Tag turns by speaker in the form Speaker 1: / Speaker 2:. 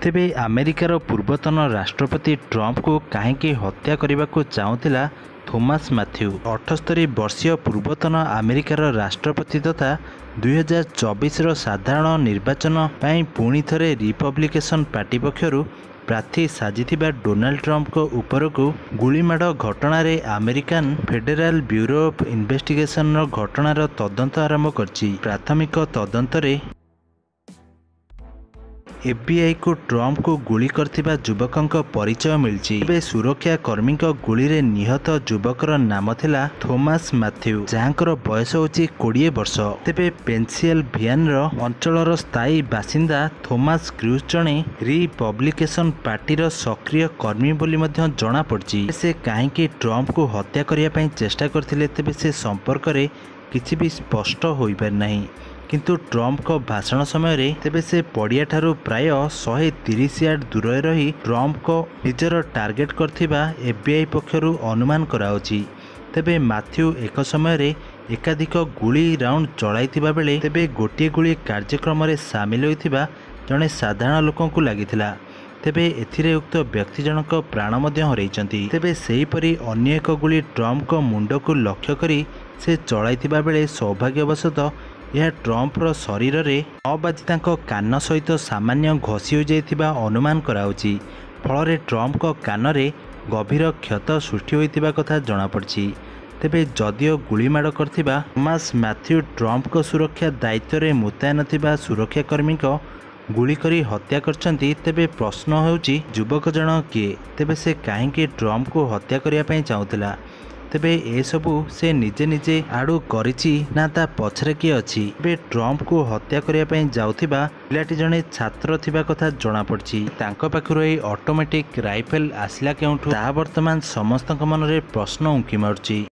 Speaker 1: तेबे अमेरिकार पूर्वतन राष्ट्रपति ट्रंप को कहीं हत्या करने को चाहूला थॉमस मैथ्यू। 78 वर्षीय पूर्वतन अमेरिकार राष्ट्रपति तथा 2024 साधारण निर्वाचन पर पुणी थे रिपब्लिकेशन पार्टी पक्षर प्रार्थी साजिथिबा डोनाल्ड ट्रंप को ऊपर को गुलीमाड़ घटना American federal bureau of investigation घटनार तदंत आरंभ करछि। प्राथमिक तदंतरे एफबीआई को ट्रंप को गुली करथिबा युवकंक परिचय मिलछि। तेबे सुरक्षा कर्मी गुली रे निहत युवकर नाम थिला थॉमस मैथ्यू, जहाँकर बयस होछि 20 वर्ष। तेबे पेनसिल्वेनिया अंचलर स्थायी बासिंदा थॉमस क्रूज जणे रिपब्लिकेशन पार्टीर सक्रिय कर्मी बोली मध्य जणा पड़छि। से काहेकि ट्रंप को हत्या करिया पई चेष्टा करथिले तेबे से संपर्क रे किछि भी स्पष्ट होई पार नाही। किंतु ट्रंप को भाषण समय तेबे से पड़िया ठारू प्राय 130 यार्ड दूर रही ट्रंप को निजर टार्गेट करथिबा एफबीआई पक्षर अनुमान कराउछि। तेबे मैथ्यू एक समय एकाधिक गुली राउंड चलाइथिबा बेले तेबे गोटे गुली कार्यक्रम रे सामिल होइथिबा जणे साधारण लोकंकु लागिथिला। तेबे एथिरे उक्त व्यक्ति जनक प्राण मध्य हरैछंती। तेबे सेहीपरि अन्य एक गुली ट्रंप को मुंड को लक्ष्य करी से चलाइथिबा बेले सौभाग्यवशत यह ट्रंपर शरीर में न बाजी तांको कान सहित सामान्य घसी हो जाइथिबा अनुमान कराउछि। फल ट्रंप को कान में गभीर क्षत सृष्टि होइथिबा कथा जणा पड़छि। तेबे जदिओ गुलीमाड़ करथिबा थॉमस मैथ्यू ट्रंप को सुरक्षा दायित्व में मुतयन थिबा सुरक्षाकर्मी को गुली करी हत्या करछंती, तेबे प्रश्न होउछि युवक जन किए? तेबे से काहेकि ट्रंप को हत्या करिया पई चाहूतिला? तेबे ए सबू से निजे निजे आड़ू करिछि ना ता पछरे किए अछि? तेबे ट्रंप को हत्या करिया पई जाउथिबा पिलाटी जणे छात्र थिबा कथा जणा पड़छि। तांको पाखरु ए ऑटोमेटिक राइफल आसला केउठु ता वर्तमान समस्तक मन रे प्रश्न उंकी मारुछि।